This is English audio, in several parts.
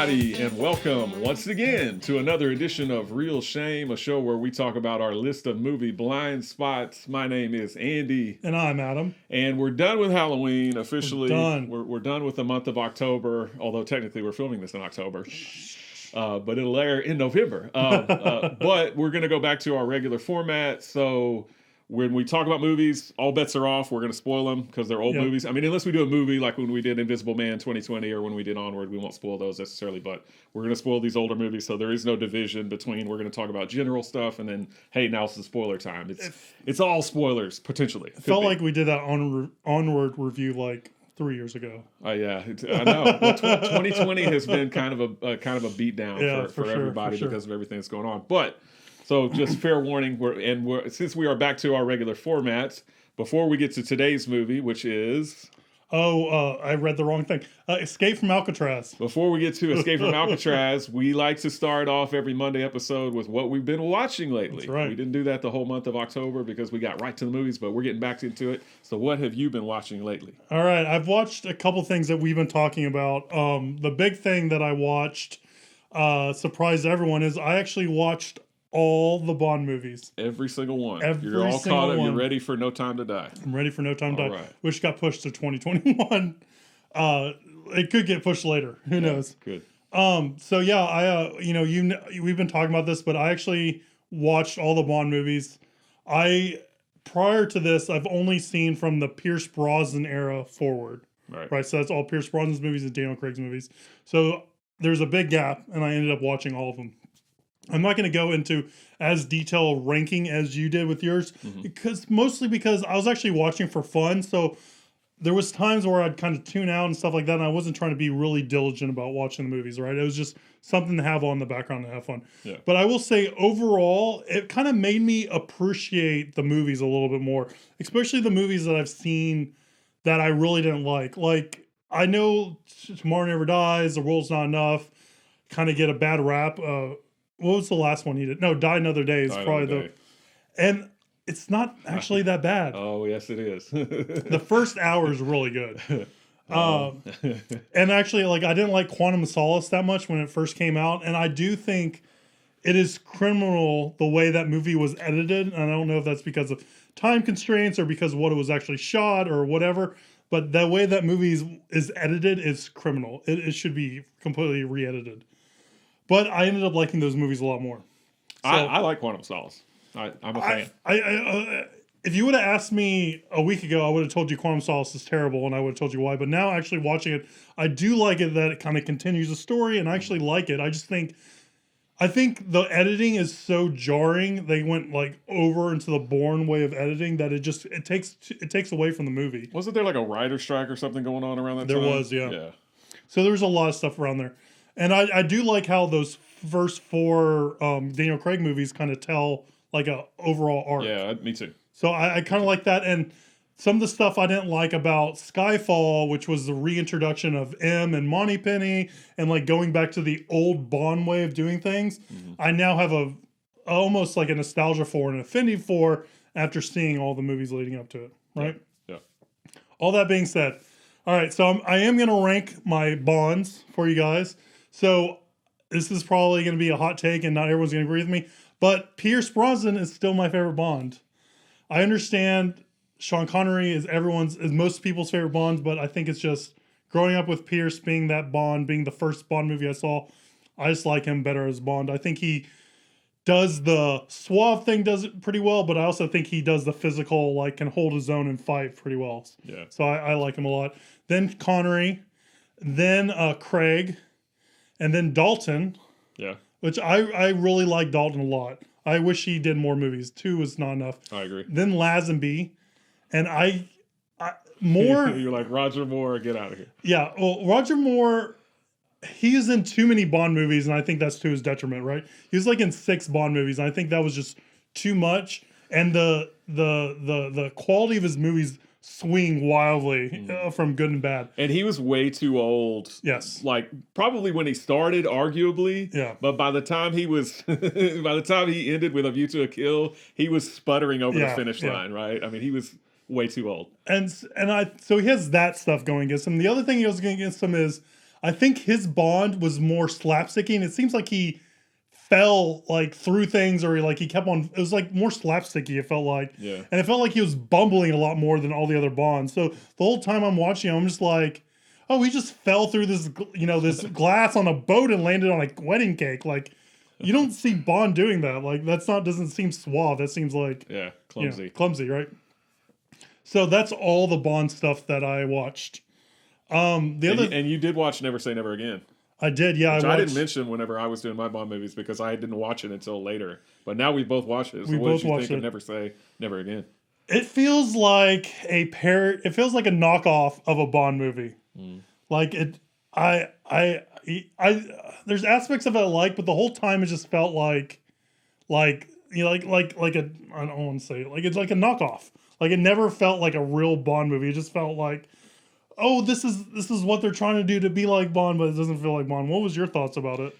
everybody, and welcome once again to another edition of Real Shame, a show where we talk about our list of movie blind spots. My name is Andy. And I'm Adam. And we're done with Halloween officially. We're done. We're done with the month of October, although technically we're filming this in October. But it'll air in November. But we're going to go back to our regular format. So when we talk about movies, all bets are off. We're going to spoil them because they're old movies. I mean, unless we do a movie like when we did Invisible Man 2020 or when we did Onward, we won't spoil those necessarily. But we're going to spoil these older movies, so there is no division between we're going to talk about general stuff and then, hey, now it's the spoiler time. It's all spoilers, potentially. It felt like we did that Onward review like 3 years ago. Yeah, I know. Well, 2020 has been kind of a beatdown for everybody because of everything that's going on. But so just fair warning, since we are back to our regular formats, before we get to today's movie, which is... I read the wrong thing. Escape from Alcatraz. Before we get to Escape from Alcatraz, we like to start off every Monday episode with what we've been watching lately. That's right. We didn't do that the whole month of October because we got right to the movies, but we're getting back into it. So what have you been watching lately? All right, I've watched a couple things that we've been talking about. The big thing that I watched, surprised everyone, is I actually watched all the Bond movies. Every single one. You're all caught up. You're ready for No Time to Die. I'm ready for No Time to Die, right. Which got pushed to 2021. It could get pushed later. Who knows? Good. So yeah, we've been talking about this, but I actually watched all the Bond movies. Prior to this, I've only seen from the Pierce Brosnan era forward. Right. So that's all Pierce Brosnan's movies and Daniel Craig's movies. So there's a big gap, and I ended up watching all of them. I'm not going to go into as detailed ranking as you did with yours, mostly because I was actually watching for fun. So there was times where I'd kind of tune out and stuff like that, and I wasn't trying to be really diligent about watching the movies, right? It was just something to have on the background to have fun. Yeah. But I will say overall, it kind of made me appreciate the movies a little bit more, especially the movies that I've seen that I really didn't like. Like, I know Tomorrow Never Dies, The World's Not Enough, kind of get a bad rap. What was the last one he did? No, Die Another Day is probably and it's not actually that bad. Oh, yes, it is. The first hour is really good. And actually, like, I didn't like Quantum of Solace that much when it first came out, and I do think it is criminal the way that movie was edited, and I don't know if that's because of time constraints or because of what it was actually shot or whatever, but the way that movie is edited is criminal. It should be completely re-edited. But I ended up liking those movies a lot more. So, I like Quantum of Solace. I'm a fan. If you would have asked me a week ago, I would have told you Quantum of Solace is terrible, and I would have told you why. But now, actually watching it, I do like it that it kind of continues the story, and I actually like it. I think the editing is so jarring. They went like over into the Bourne way of editing that it takes away from the movie. Wasn't there like a writer's strike or something going on around that time? There was, yeah. So there was a lot of stuff around there. And I do like how those first four Daniel Craig movies kind of tell like a overall arc. Yeah, me too. So I kind of like that. And some of the stuff I didn't like about Skyfall, which was the reintroduction of M and Moneypenny and like going back to the old Bond way of doing things, I now have almost like a nostalgia for and affinity for after seeing all the movies leading up to it. Right? Yeah. All that being said, all right, so I am going to rank my Bonds for you guys. So this is probably going to be a hot take and not everyone's going to agree with me, but Pierce Brosnan is still my favorite Bond. I understand Sean Connery is most people's favorite Bond, but I think it's just growing up with Pierce being that Bond, being the first Bond movie I saw, I just like him better as Bond. I think he does the suave thing, does it pretty well, but I also think he does the physical, like can hold his own and fight pretty well. Yeah. So I like him a lot. Then Connery, then Craig, and then Dalton. Yeah. Which I really like Dalton a lot. I wish he did more movies. 2 was not enough. I agree. Then Lazenby. And I more... You're like, Roger Moore, get out of here. Yeah. Well, Roger Moore, he is in too many Bond movies, and I think that's to his detriment, right? He was like in 6 Bond movies, and I think that was just too much. And the quality of his movies swing wildly from good and bad. And he was way too old. Yes. Like probably when he started, arguably. Yeah. But by the time he ended with A View to a Kill, he was sputtering over the finish line, right? I mean, he was way too old. So he has that stuff going against him. The other thing he has going against him is I think his Bond was more slapsticky, and it seems like he fell like through things, or he kept on. It was like more slapsticky. It felt like, Yeah. and it felt like he was bumbling a lot more than all the other Bonds. So the whole time I'm watching, I'm just like, oh, he just fell through this, this glass on a boat and landed on a wedding cake. Like, you don't see Bond doing that. Like, doesn't seem suave. That seems like, clumsy. Clumsy, right? So that's all the Bond stuff that I watched. And you did watch Never Say Never Again. I did, yeah. Which I didn't mention whenever I was doing my Bond movies because I didn't watch it until later. But now we both watched it. So what did you think of Never Say Never Again? It feels like it feels like a knockoff of a Bond movie. Like it, there's aspects of it I like, but the whole time it just felt like I don't want to say it, like it's like a knockoff. Like it never felt like a real Bond movie. It just felt like, oh, this is what they're trying to do to be like Bond, but it doesn't feel like Bond. What was your thoughts about it?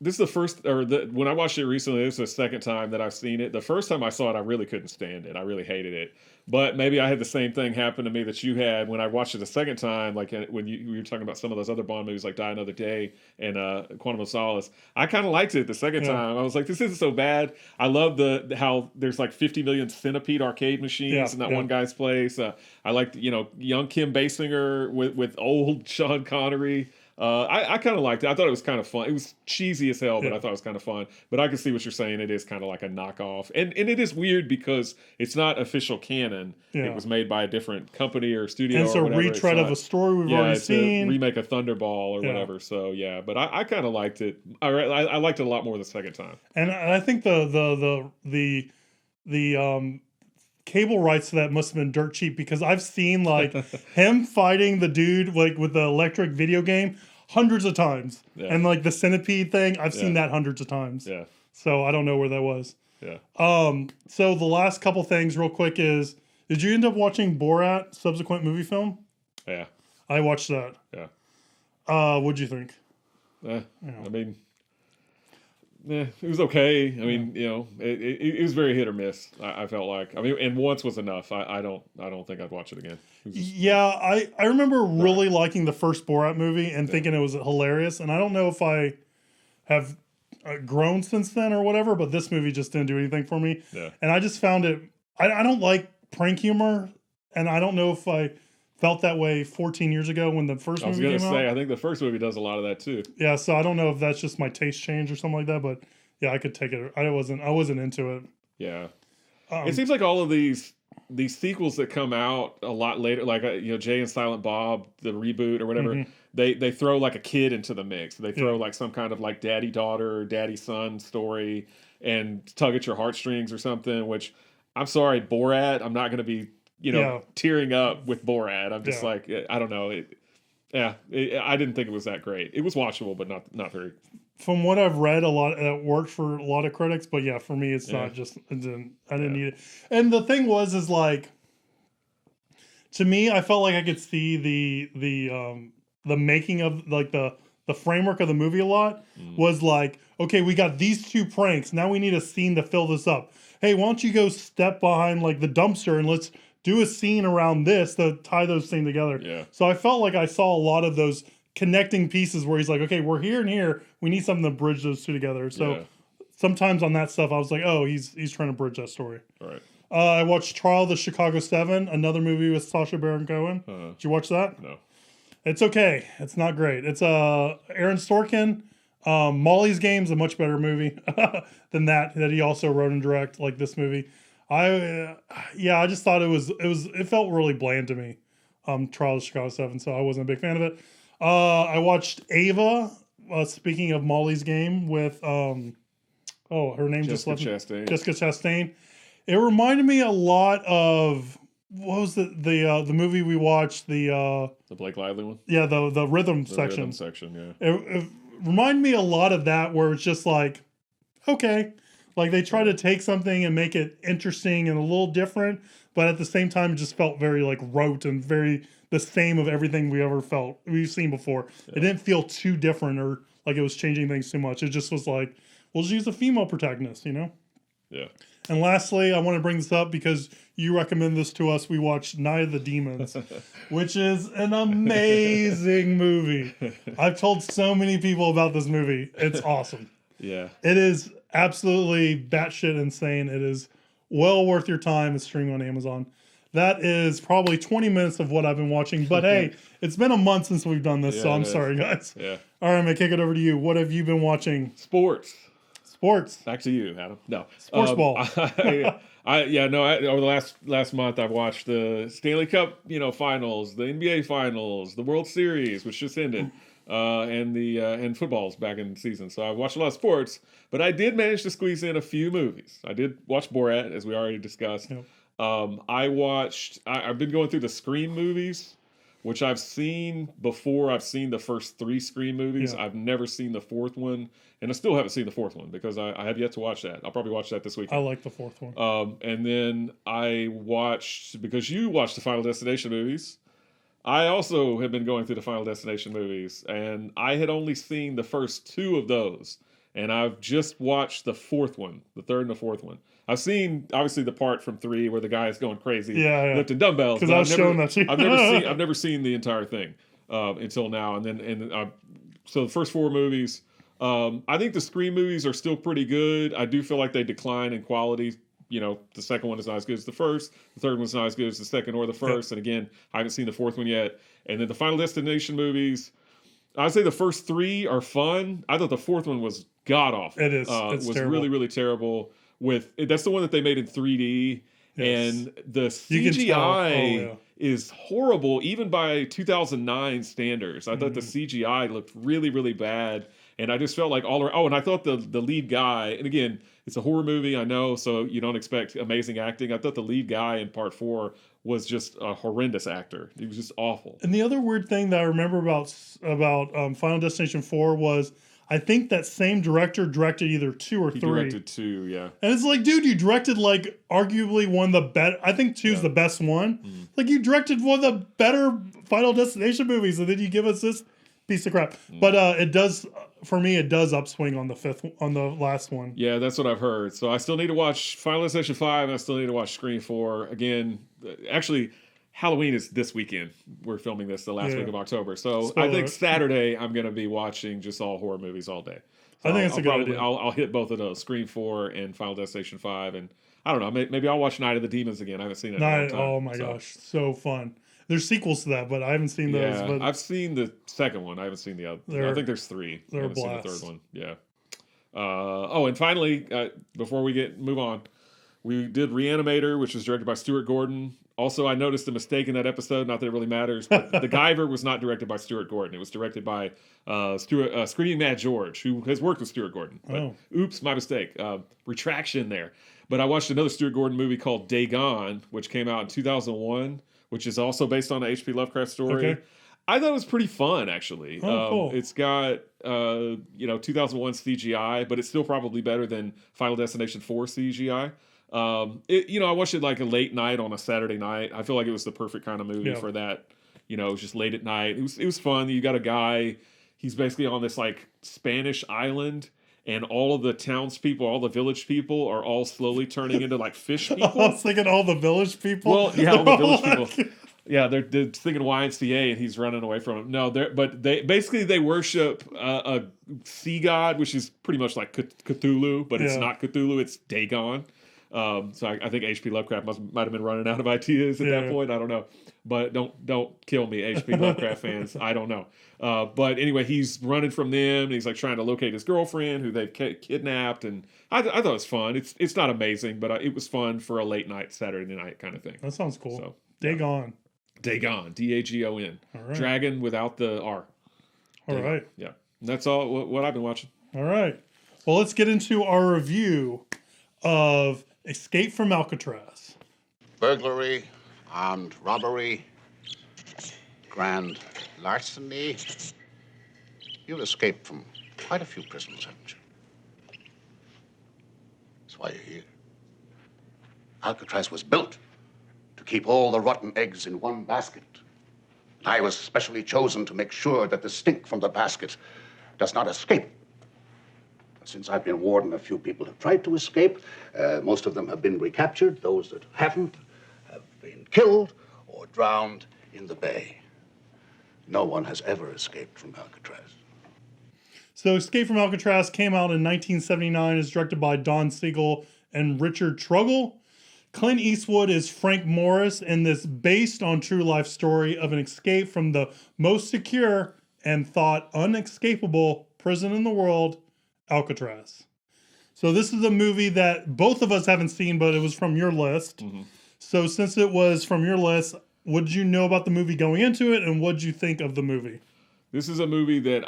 This is the first, when I watched it recently, this is the second time that I've seen it. The first time I saw it, I really couldn't stand it. I really hated it. But maybe I had the same thing happen to me that you had when I watched it the second time, like when you were talking about some of those other Bond movies like Die Another Day and Quantum of Solace. I kind of liked it the second time. I was like, this isn't so bad. I love how there's like 50 million Centipede arcade machines in that one guy's place. I liked, young Kim Basinger with old Sean Connery. I kind of liked it. I thought it was kind of fun. It was cheesy as hell, but I thought it was kind of fun. But I can see what you're saying. It is kind of like a knockoff. And it is weird because it's not official canon. Yeah. It was made by a different company or studio. And it's a retread of a story we've already seen. A remake of Thunderball or whatever. So, yeah. But I kind of liked it. I liked it a lot more the second time. And I think the cable rights to that must have been dirt cheap, because I've seen like him fighting the dude like with the electric video game hundreds of times, and like the centipede thing, I've seen that hundreds of times. Yeah. So I don't know where that was. Yeah. So the last couple things, real quick, is did you end up watching Borat subsequent movie film? Yeah. I watched that. Yeah. What'd you think? I mean. Yeah, it was okay. I mean, it was very hit or miss. I felt like. I mean, and once was enough. I don't think I'd watch it again. I remember really liking the first Borat movie and thinking it was hilarious. And I don't know if I have grown since then or whatever, but this movie just didn't do anything for me. Yeah. And I just found it. I don't like prank humor, and I don't know if I felt that way 14 years ago when the first movie came out. I was going to say, I think the first movie does a lot of that too. Yeah, so I don't know if that's just my taste change or something like that, but yeah, I could take it. I wasn't into it. Yeah. It seems like all of these sequels that come out a lot later, like Jay and Silent Bob, the reboot or whatever, they throw like a kid into the mix. They throw like some kind of like daddy-daughter, daddy-son story and tug at your heartstrings or something, which, I'm sorry, Borat, I'm not going to be tearing up with Borat. I'm just like, I don't know. I didn't think it was that great. It was watchable, but not very. From what I've read, a lot it worked for a lot of critics, but yeah, for me, it's not just. I didn't need it. And the thing was like, to me, I felt like I could see the making of like the framework of the movie a lot was like, okay, we got these two pranks. Now we need a scene to fill this up. Hey, why don't you go step behind like the dumpster and let's do a scene around this to tie those things together. Yeah. So I felt like I saw a lot of those connecting pieces where he's like, okay, we're here and here. We need something to bridge those two together. So sometimes on that stuff, I was like, oh, he's trying to bridge that story. All right. I watched Trial of the Chicago 7, another movie with Sacha Baron Cohen. Did you watch that? No. It's okay. It's not great. It's Aaron Sorkin. Molly's Game's a much better movie than that he also wrote and directed, like this movie. I just thought it felt really bland to me. Trial of Chicago 7, so I wasn't a big fan of it. I watched Ava, speaking of Molly's Game, with her name just left me. Jessica Chastain. It reminded me a lot of what was the movie we watched, the Blake Lively one? Yeah, the rhythm section. Rhythm section, yeah. It reminded me a lot of that, where it's just like, okay. Like they try to take something and make it interesting and a little different, but at the same time, it just felt very like rote and very the same of everything we've seen before. Yeah. It didn't feel too different or like it was changing things too much. It just was like, we'll just use a female protagonist, Yeah. And lastly, I want to bring this up because you recommend this to us. We watched Night of the Demons, which is an amazing movie. I've told so many people about this movie. It's awesome. Yeah. It is absolutely batshit insane. It is well worth your time. It's streaming on Amazon. That is probably 20 minutes of what I've been watching. But hey, it's been a month since we've done this, so I'm sorry, guys. Yeah. All right, I'm going to kick it over to you. What have you been watching? Sports. Back to you, Adam. No. Sports ball. Over the last month, I've watched the Stanley Cup, finals, the NBA finals, the World Series, which just ended, and football's back in season. So I watched a lot of sports, but I did manage to squeeze in a few movies. I did watch Borat, as we already discussed. Yep. I've been going through the Scream movies, which I've seen before. I've seen the first 3 Scream movies. Yeah. I've never seen the 4th one, and I still haven't seen the 4th one because I have yet to watch that. I'll probably watch that this weekend. I like the 4th one. And then I watched, because you watched the Final Destination movies, I also have been going through the Final Destination movies, and I had only seen the first 2 of those, and I've just watched the 4th one, the 3rd and the 4th one. I've seen obviously the part from 3 where the guy is going crazy, lifting dumbbells. Because I was showing that to you. I've never seen the entire thing until now, and so the first 4 movies. I think the Scream movies are still pretty good. I do feel like they decline in quality. The second one is not as good as the first. The third one's not as good as the second or the first. And again, I haven't seen the 4th one yet. And then the Final Destination movies, I'd say the first 3 are fun. I thought the 4th one was god awful. It is. It's was terrible. really, really terrible. That's the one that they made in 3D. Yes. And the CGI is horrible, even by 2009 standards. I thought the CGI looked really, really bad. And I just felt like and I thought the lead guy, and again, it's a horror movie, I know, so you don't expect amazing acting. I thought the lead guy in part 4 was just a horrendous actor. He was just awful. And the other weird thing that I remember about Final Destination 4 was I think that same director directed either 2 or 3. He directed 2, yeah. And it's like, dude, you directed like arguably one of the better. I think 2's the best one. Mm-hmm. Like you directed one of the better Final Destination movies, and then you give us this piece of crap. Mm. But it does, for me, it does upswing on the last one. Yeah, that's what I've heard. So I still need to watch Final Destination 5, and I still need to watch Scream 4 again. Actually, Halloween is this weekend. We're filming this the last week of October. So I think Saturday I'm going to be watching just all horror movies all day. So I think it's a good idea. I'll hit both of those, Scream 4 and Final Destination 5. And I don't know, maybe I'll watch Night of the Demons again. I haven't seen it in a long time. Oh my gosh, so fun. There's sequels to that, but I haven't seen those. But I've seen the second one. I haven't seen the other. I think there's 3. I haven't seen the third one. Yeah. And finally, before we move on, we did Reanimator, which was directed by Stuart Gordon. Also, I noticed a mistake in that episode. Not that it really matters, but The Guyver was not directed by Stuart Gordon. It was directed by Screaming Mad George, who has worked with Stuart Gordon. But, oops, my mistake. Retraction there. But I watched another Stuart Gordon movie called Dagone, which came out in 2001, which is also based on an H.P. Lovecraft story. Okay. I thought it was pretty fun, actually. Cool. It's got 2001 CGI, but it's still probably better than Final Destination 4 CGI. I watched it like a late night on a Saturday night. I feel like it was the perfect kind of movie for that. Just late at night. It was fun. You got a guy. He's basically on this like Spanish island, and all of the townspeople, all the village people, are all slowly turning into like fish people. I was thinking all the village people. Well, yeah, all the village people. Yeah, they're thinking YMCA, and he's running away from them. No, they worship a sea god, which is pretty much like Cthulhu, but it's not Cthulhu. It's Dagon. So I think H.P. Lovecraft might have been running out of ideas at that point. I don't know, but don't kill me, H.P. Lovecraft fans. I don't know. But anyway, he's running from them. And he's like trying to locate his girlfriend who they've kidnapped, and I thought it was fun. It's not amazing, but it was fun for a late night Saturday night kind of thing. That sounds cool. So Dagon. Dagon, Dagon, right. Dragon without the R. All right. Yeah, that's all what I've been watching. All right. Well, let's get into our review of Escape from Alcatraz. Burglary, armed robbery, grand larceny. You've escaped from quite a few prisons, haven't you? That's why you're here. Alcatraz was built to keep all the rotten eggs in one basket. I was specially chosen to make sure that the stink from the basket does not escape. The since I've been warden, a few people have tried to escape. Most of them have been recaptured. Those that haven't have been killed or drowned in the bay. No one has ever escaped from Alcatraz. So Escape from Alcatraz came out in 1979. It's directed by Don Siegel and Richard Truggle. Clint Eastwood is Frank Morris in this based on true life story of an escape from the most secure and thought unescapable prison in the world, Alcatraz. So this is a movie that both of us haven't seen, but it was from your list. Mm-hmm. So since it was from your list, what did you know about the movie going into it, and what did you think of the movie? This is a movie that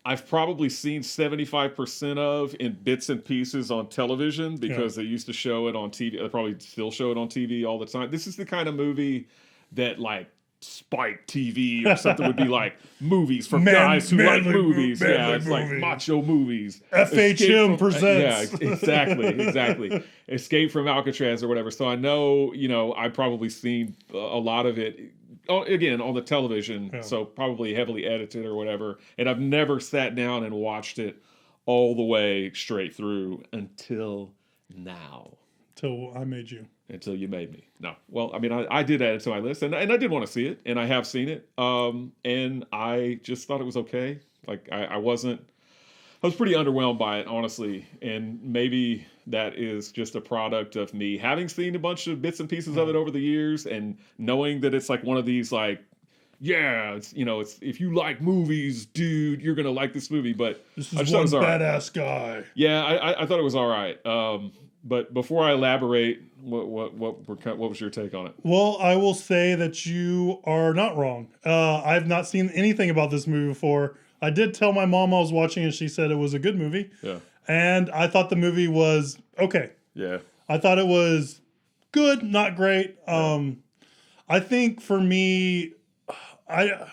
I've probably seen 75% of in bits and pieces on television because they used to show it on TV. They probably still show it on TV all the time. This is the kind of movie that like Spike TV or something would be like movies for guys who like movies. Yeah, it's like macho movies. FHM presents. Yeah, exactly. Escape from Alcatraz or whatever. So I know, I've probably seen a lot of it. Again, on the television, so probably heavily edited or whatever. And I've never sat down and watched it all the way straight through until now. Until I made you. Until you made me. No. Well, I mean, I did add it to my list, and I did want to see it, and I have seen it. And I just thought it was okay. Like, I was pretty underwhelmed by it, honestly. And maybe that is just a product of me having seen a bunch of bits and pieces of it over the years and knowing that it's like one of these like, it's if you like movies, dude, you're going to like this movie. But this is one badass guy. Yeah, I thought it was all right. But before I elaborate, what was your take on it? Well, I will say that you are not wrong. I've not seen anything about this movie before. I did tell my mom I was watching and she said it was a good movie. Yeah. And I thought the movie was okay. Yeah. I thought it was good, not great. I think for me, I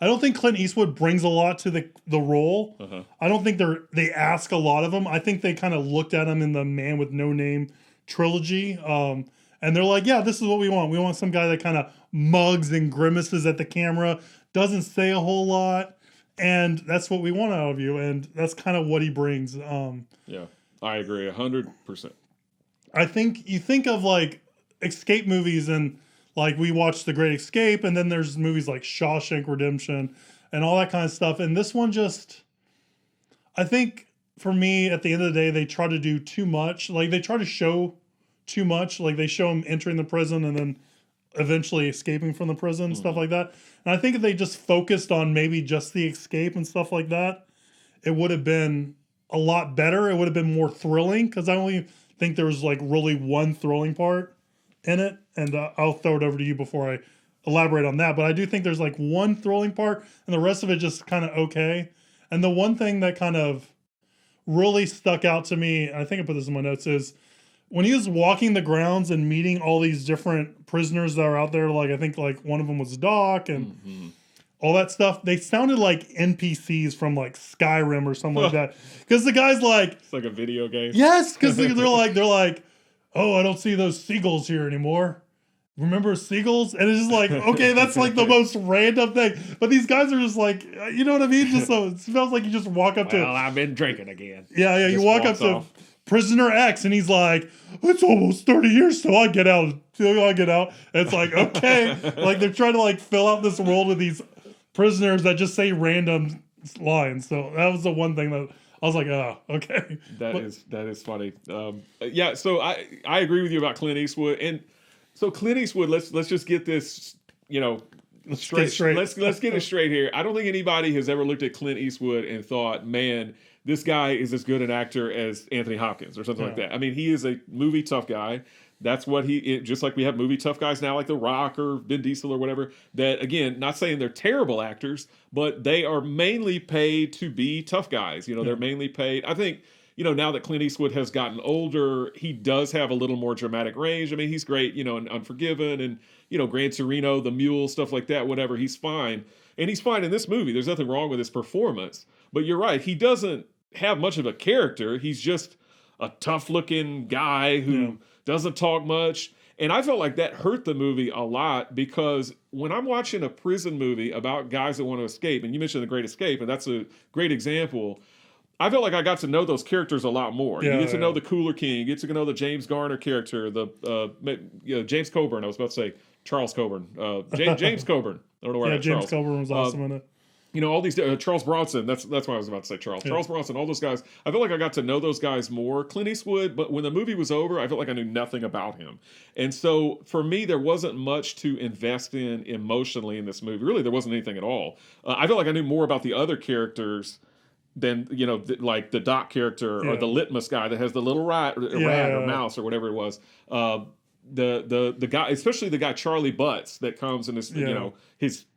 don't think Clint Eastwood brings a lot to the role. Uh-huh. I don't think they ask a lot of him. I think they kind of looked at him in the Man with No Name trilogy. And they're like, yeah, this is what we want. We want some guy that kind of mugs and grimaces at the camera, doesn't say a whole lot. And that's what we want out of you. And that's kind of what he brings. Yeah, I agree 100%. I think you think of like escape movies and like we watched The Great Escape. And then there's movies like Shawshank Redemption and all that kind of stuff. And this one just, I think for me, at the end of the day, they try to do too much. Like they try to show too much. Like they show him entering the prison and then eventually escaping from the prison and stuff like that. And I think if they just focused on maybe just the escape and stuff like that, it would have been a lot better. It would have been more thrilling because I only think there was like really one thrilling part in it. And I'll throw it over to you before I elaborate on that. But I do think there's like one thrilling part and the rest of it just kind of okay. And the one thing that kind of really stuck out to me, I think I put this in my notes, is when he was walking the grounds and meeting all these different prisoners that are out there, like I think like one of them was Doc and all that stuff, they sounded like NPCs from like Skyrim or something like that. Because the guy's like... It's like a video game. Yes, because they're like, oh, I don't see those seagulls here anymore. Remember seagulls? And it's just like, okay, that's like the most random thing. But these guys are just like, you know what I mean? Just so it smells like you just walk up to... Well, I've been drinking again. Yeah, you walk up to Prisoner X and he's like, it's almost 30 years till I get out. It's like, okay. Like they're trying to like fill out this world with these prisoners that just say random lines. So that was the one thing that I was like, oh, okay. That is funny. Yeah, so I agree with you about Clint Eastwood. And so Clint Eastwood, let's just get this, straight. Let's get it straight here. I don't think anybody has ever looked at Clint Eastwood and thought, man, this guy is as good an actor as Anthony Hopkins or something like that. I mean, he is a movie tough guy. That's what just like we have movie tough guys now like The Rock or Vin Diesel or whatever, that again, not saying they're terrible actors, but they are mainly paid to be tough guys. They're mainly paid. I think, now that Clint Eastwood has gotten older, he does have a little more dramatic range. I mean, he's great, in Unforgiven and, Gran Torino, The Mule, stuff like that, whatever. He's fine. And he's fine in this movie. There's nothing wrong with his performance. But you're right. He doesn't have much of a character. He's just a tough-looking guy who doesn't talk much. And I felt like that hurt the movie a lot because when I'm watching a prison movie about guys that want to escape, and you mentioned The Great Escape, and that's a great example, I felt like I got to know those characters a lot more. Yeah, You get to yeah. know the Cooler King. You get to know the James Garner character, James Coburn. I was about to say Charles Coburn. James Coburn. I don't know where I Yeah, had James Charles. Coburn was awesome in it. All these Charles Bronson. That's why I was about to say Charles. Yeah. Charles Bronson. All those guys. I felt like I got to know those guys more. Clint Eastwood. But when the movie was over, I felt like I knew nothing about him. And so for me, there wasn't much to invest in emotionally in this movie. Really, there wasn't anything at all. I felt like I knew more about the other characters than like the Doc character or the Litmus guy that has the little rat or mouse or whatever it was. The guy, especially the guy Charlie Butts that comes in this,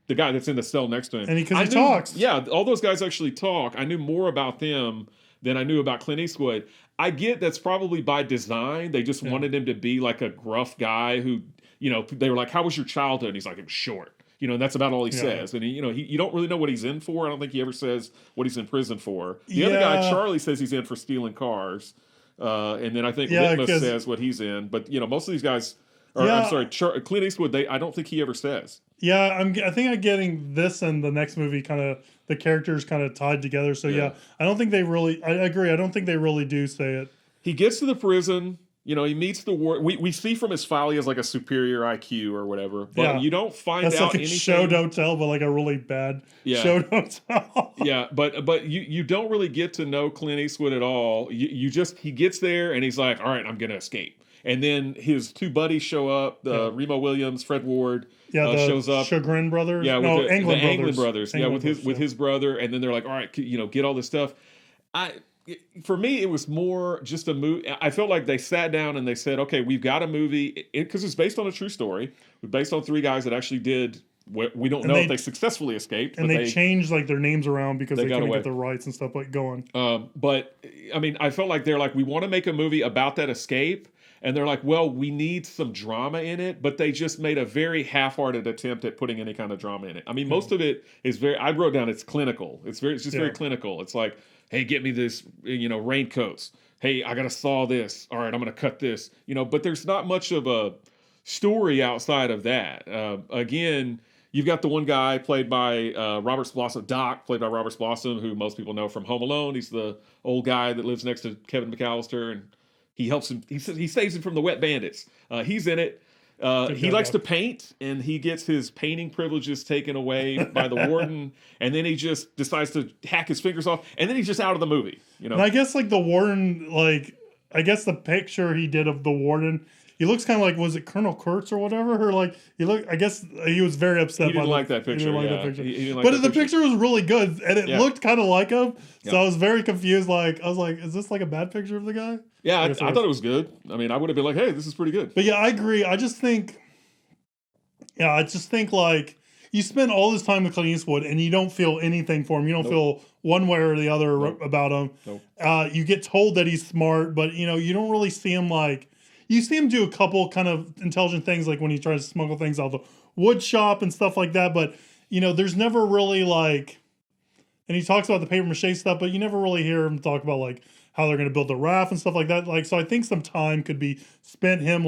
the guy that's in the cell next to him. And because he talks. Yeah, all those guys actually talk. I knew more about them than I knew about Clint Eastwood. I get that's probably by design. They just wanted him to be like a gruff guy who, they were like, "How was your childhood?" And he's like, "It was short." And that's about all he says. And you don't really know what he's in for. I don't think he ever says what he's in prison for. The other guy, Charlie, says he's in for stealing cars. And then I think Litmus says what he's in. But most of these guys, I'm sorry, Clint Eastwood. I don't think he ever says. Yeah, I think I'm getting this and the next movie kind of the characters kind of tied together. So I don't think they really. I agree. I don't think they really do say it. He gets to the prison. He meets the war. We see from his file he has like a superior IQ or whatever, but you don't find That's out like a anything. show don't tell, but like a really bad show don't tell. Yeah, but you don't really get to know Clint Eastwood at all. He gets there and he's like, all right, I'm gonna escape. And then his two buddies show up, Remo Williams, Fred Ward, shows up. Chagrin brothers. Yeah, no, the Anglin brothers. Yeah, with his brother, and then they're like, all right, get all this stuff. For me, it was more just a movie. I felt like they sat down and they said, okay, we've got a movie, because it's based on a true story. It's based on three guys that actually did, we don't know if they successfully escaped. And they changed like their names around because they couldn't get the rights and stuff like going. But, I mean, I felt like they're like, we want to make a movie about that escape. And they're like, well, we need some drama in it, but they just made a very half-hearted attempt at putting any kind of drama in it. I mean, most of it is I wrote down it's clinical. It's just very clinical. It's like, hey, get me this, raincoats. Hey, I got to saw this. All right, I'm going to cut this. But there's not much of a story outside of that. Again, you've got the one guy played by Robert Blossom, Doc, played by Robert Blossom, who most people know from Home Alone. He's the old guy that lives next to Kevin McAllister, and he helps him. He saves him from the wet bandits. He's in it. He likes to paint, and he gets his painting privileges taken away by the warden, and then he just decides to hack his fingers off, and then he's just out of the movie. And I guess like the warden, I guess the picture he did of the warden, he looks kind of like, was it Colonel Kurtz or whatever? Or like I guess he was very upset. He didn't like that picture. He didn't like that picture. He didn't like but that the picture was really good, and it looked kind of like him. So I was very confused. I was like, is this like a bad picture of the guy? Yeah, I thought it was good. I mean, I would have been like, hey, this is pretty good. But yeah, I agree. I just think like you spend all this time with Clint Eastwood and you don't feel anything for him. You don't feel one way or the other about him. You get told that he's smart, but you don't really see him you see him do a couple kind of intelligent things, like when he tries to smuggle things out of the wood shop and stuff like that. But there's never really and he talks about the paper mache stuff, but you never really hear him talk about how they're going to build the raft and stuff like that. So I think some time could be spent him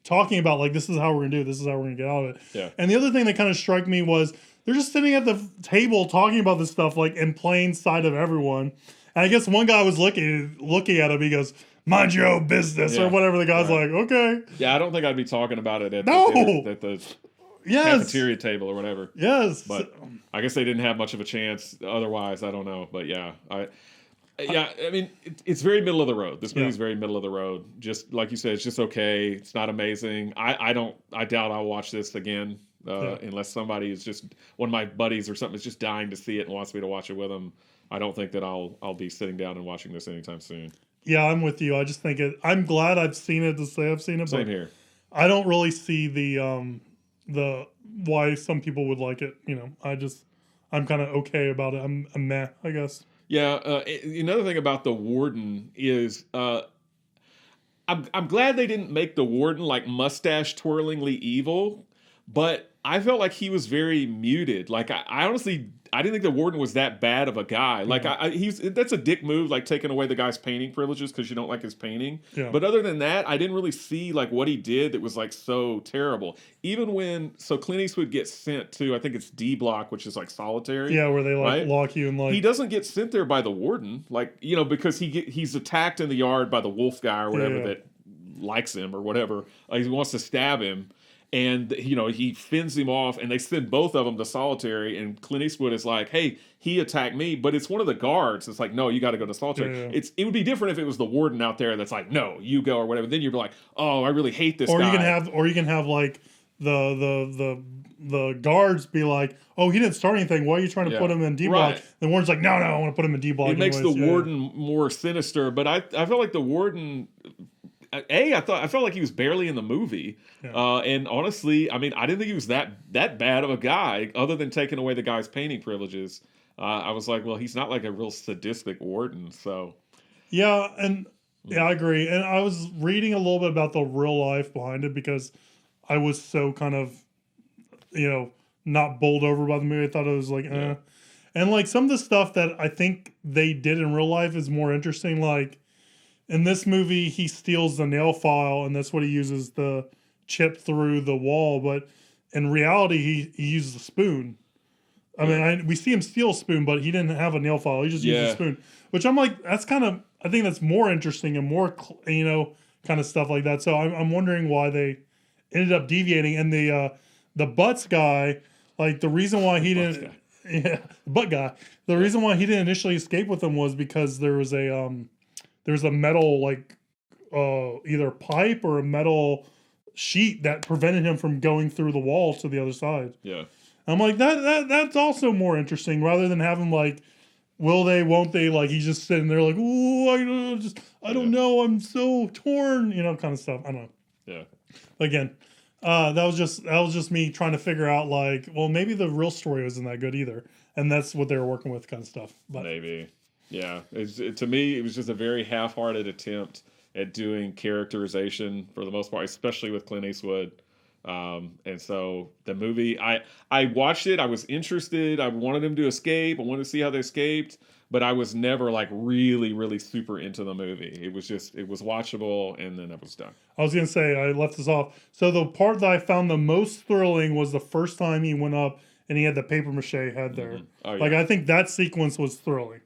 talking about this is how we're going to do it. This is how we're going to get out of it. Yeah. And the other thing that kind of struck me was they're just sitting at the table talking about this stuff in plain sight of everyone. And I guess one guy was looking at him. He goes, "Mind your own business," or whatever. The guy's like, "Okay." Yeah, I don't think I'd be talking about it at the cafeteria table or whatever. Yes. But I guess they didn't have much of a chance otherwise. I don't know. But yeah, I mean, it's very middle of the road. This movie's very middle of the road. Just like you said, it's just okay. It's not amazing. I doubt I'll watch this again unless somebody is just, one of my buddies or something is just dying to see it and wants me to watch it with them. I don't think that I'll be sitting down and watching this anytime soon. Yeah, I'm with you. I just think I'm glad I've seen it to say I've seen it. Same here. I don't really see the why some people would like it. I'm kind of okay about it. I'm meh, I guess. Yeah. Another thing about the warden is I'm glad they didn't make the warden mustache twirlingly evil, but I felt like he was very muted. Like I honestly, I didn't think the warden was that bad of a guy. Like that's a dick move, like taking away the guy's painting privileges because you don't like his painting. Yeah. But other than that, I didn't really see like what he did that was like so terrible. Even when Clint Eastwood gets sent to, I think it's D block, which is like solitary. Yeah, where they like right? lock you and like he doesn't get sent there by the warden, like because he's attacked in the yard by the wolf guy or whatever that likes him or whatever. He wants to stab him. And, he fends him off, and they send both of them to solitary, and Clint Eastwood is like, hey, he attacked me, but it's one of the guards. It's like, no, you got to go to solitary. Yeah. It would be different if it was the warden out there that's like, no, you go or whatever. Then you'd be like, oh, I really hate this guy. You can have like the guards be like, oh, he didn't start anything. Why are you trying to put him in D block? Right. The warden's like, no, I want to put him in D block. It makes the warden more sinister, but I felt like the warden... I felt like he was barely in the movie, and honestly, I mean, I didn't think he was that bad of a guy, other than taking away the guy's painting privileges. I was like, well, he's not like a real sadistic warden, so I agree. And I was reading a little bit about the real life behind it because I was so kind of, not bowled over by the movie. I thought it was like, and like some of the stuff that I think they did in real life is more interesting, like. In this movie, he steals the nail file, and that's what he uses to chip through the wall. But in reality, he uses a spoon. I mean, we see him steal a spoon, but he didn't have a nail file. He just used a spoon. Which I'm like, I think that's more interesting and more, kind of stuff like that. So I'm wondering why they ended up deviating. And the Butts guy, like the reason why he didn't, the butt guy, the reason why he didn't initially escape with them was because there was a metal like either pipe or a metal sheet that prevented him from going through the wall to the other side. Yeah. I'm like that's also more interesting rather than having like will they, won't they, like he's just sitting there like, oh, I don't know, I'm so torn, kind of stuff. I don't know. Yeah. Again, that was just me trying to figure out like, well, maybe the real story wasn't that good either, and that's what they were working with, kind of stuff. But maybe. Yeah, to me, it was just a very half-hearted attempt at doing characterization for the most part, especially with Clint Eastwood. And so the movie, I watched it. I was interested. I wanted them to escape. I wanted to see how they escaped, but I was never like really, really super into the movie. It was watchable, and then I was done. I was gonna say I left this off. So the part that I found the most thrilling was the first time he went up and he had the paper mache head there. Mm-hmm. Oh, yeah. Like I think that sequence was thrilling.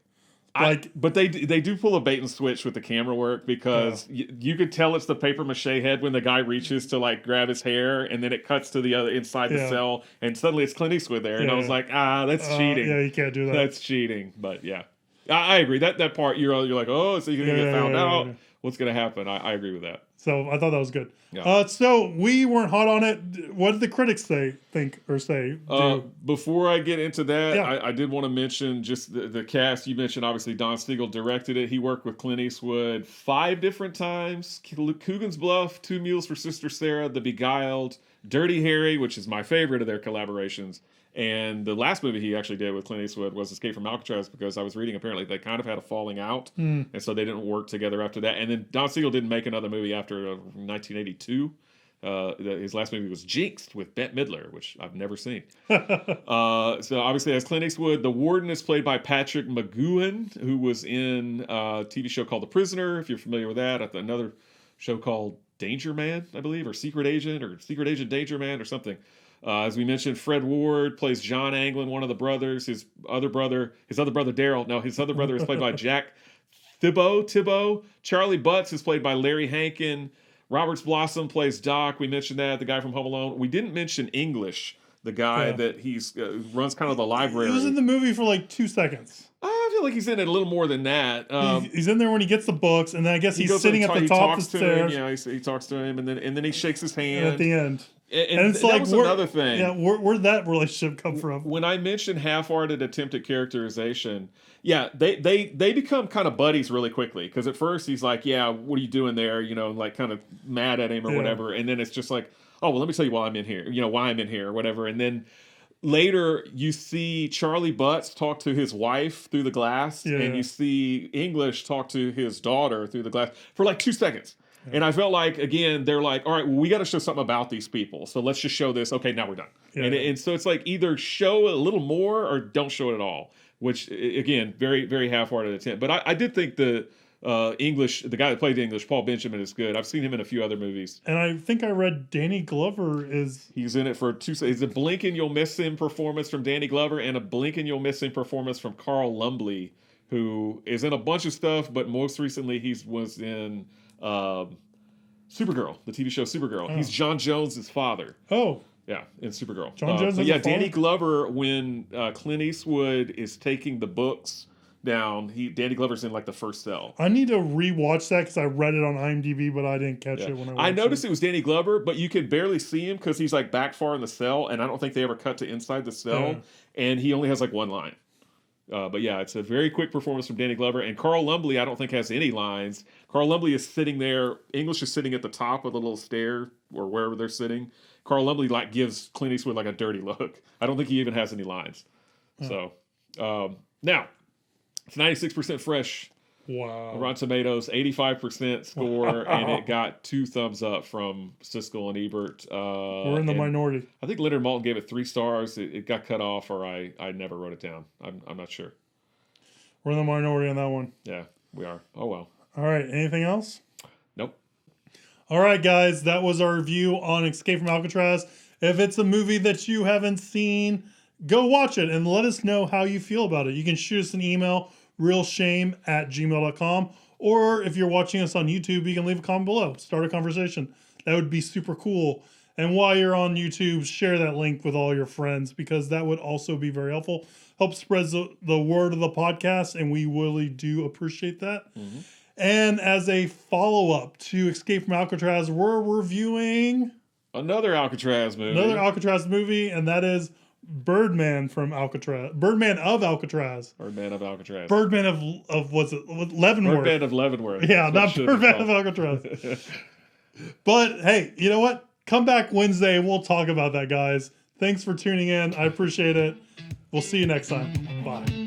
But they do pull a bait and switch with the camera work because you could tell it's the paper mache head when the guy reaches to like grab his hair, and then it cuts to the other inside the cell, and suddenly it's Clint Eastwood there, and I was like, that's cheating. Yeah, you can't do that. That's cheating. But yeah, I agree that part you're like, oh, so you're gonna get found out. Yeah. What's gonna happen? I agree with that. So I thought that was good. Yeah. So we weren't hot on it. What did the critics say? Before I get into that, I did want to mention just the cast. You mentioned obviously Don Siegel directed it. He worked with Clint Eastwood 5 different times. Coogan's Bluff, 2 Mules for Sister Sarah, The Beguiled, Dirty Harry, which is my favorite of their collaborations. And the last movie he actually did with Clint Eastwood was Escape from Alcatraz, because I was reading apparently they kind of had a falling out, and so they didn't work together after that. And then Don Siegel didn't make another movie after 1982. His last movie was Jinxed with Bette Midler, which I've never seen. So obviously as Clint Eastwood, the warden is played by Patrick McGoohan, who was in a TV show called The Prisoner, if you're familiar with that. Another show called Danger Man, I believe, or Secret Agent Danger Man or something. As we mentioned, Fred Ward plays John Anglin, one of the brothers. His other brother Daryl. No, his other brother is played by Jack Thibault. Charlie Butts is played by Larry Hankin. Roberts Blossom plays Doc. We mentioned that, the guy from Home Alone. We didn't mention English, the guy that he's runs kind of the library. He was in the movie for like 2 seconds. I feel like he's in it a little more than that. He's in there when he gets the books, and then I guess he's sitting at the top of the stairs. He talks to him, and then he shakes his hand. And at the end. And it's like, was another thing. Yeah, where'd that relationship come from? When I mentioned half-hearted attempt at characterization, they become kind of buddies really quickly. Because at first he's like, yeah, what are you doing there? Like kind of mad at him or whatever. And then it's just like, oh, well, let me tell you why I'm in here, or whatever. And then later you see Charlie Butts talk to his wife through the glass, and you see English talk to his daughter through the glass for like 2 seconds. And I felt like, again, they're like, all right, well, we got to show something about these people. So let's just show this. Okay, now we're done. Yeah. And so it's like either show a little more or don't show it at all, which, again, very, very half-hearted attempt. But I did think the guy that played the English, Paul Benjamin, is good. I've seen him in a few other movies. And I think I read Danny Glover He's in it for It's a blink and you'll miss him performance from Danny Glover and a blink and you'll miss him performance from Carl Lumbly, who is in a bunch of stuff, but most recently he was in Supergirl, the TV show Supergirl. Oh. He's John Jones' father. Oh. Yeah, in Supergirl. John Jones but is yeah, a father? Danny Glover, when Clint Eastwood is taking the books down, Danny Glover's in like the first cell. I need to rewatch that because I read it on IMDb, but I didn't catch it when I watched I noticed it was Danny Glover, but you can barely see him because he's like back far in the cell, and I don't think they ever cut to inside the cell, and he only has like one line. But yeah, it's a very quick performance from Danny Glover. And Carl Lumbly, I don't think has any lines. Carl Lumbly is sitting there. English is sitting at the top of the little stair or wherever they're sitting. Carl Lumbly like gives Clint Eastwood like a dirty look. I don't think he even has any lines. So now it's 96% fresh. Wow. Rotten Tomatoes, 85% score, and it got 2 thumbs up from Siskel and Ebert. We're in the minority. I think Leonard Maltin gave it 3 stars. It got cut off, or I never wrote it down. I'm not sure. We're in the minority on that one. Yeah, we are. Oh, well. All right. Anything else? Nope. All right, guys. That was our review on Escape from Alcatraz. If it's a movie that you haven't seen, go watch it and let us know how you feel about it. You can shoot us an email, realshame@gmail.com. Or if you're watching us on YouTube, you can leave a comment below. Start a conversation. That would be super cool. And while you're on YouTube, share that link with all your friends because that would also be very helpful. Help spread the word of the podcast, and we really do appreciate that. Mm-hmm. And as a follow-up to Escape from Alcatraz, we're reviewing... Another Alcatraz movie. Another Alcatraz movie, and that is Birdman from Alcatraz. Birdman of Alcatraz. Birdman of Alcatraz. Birdman of what's it? Leavenworth. Birdman of Leavenworth. Yeah, not Birdman of Alcatraz. But hey, you know what? Come back Wednesday and we'll talk about that, guys. Thanks for tuning in. I appreciate it. We'll see you next time. Bye.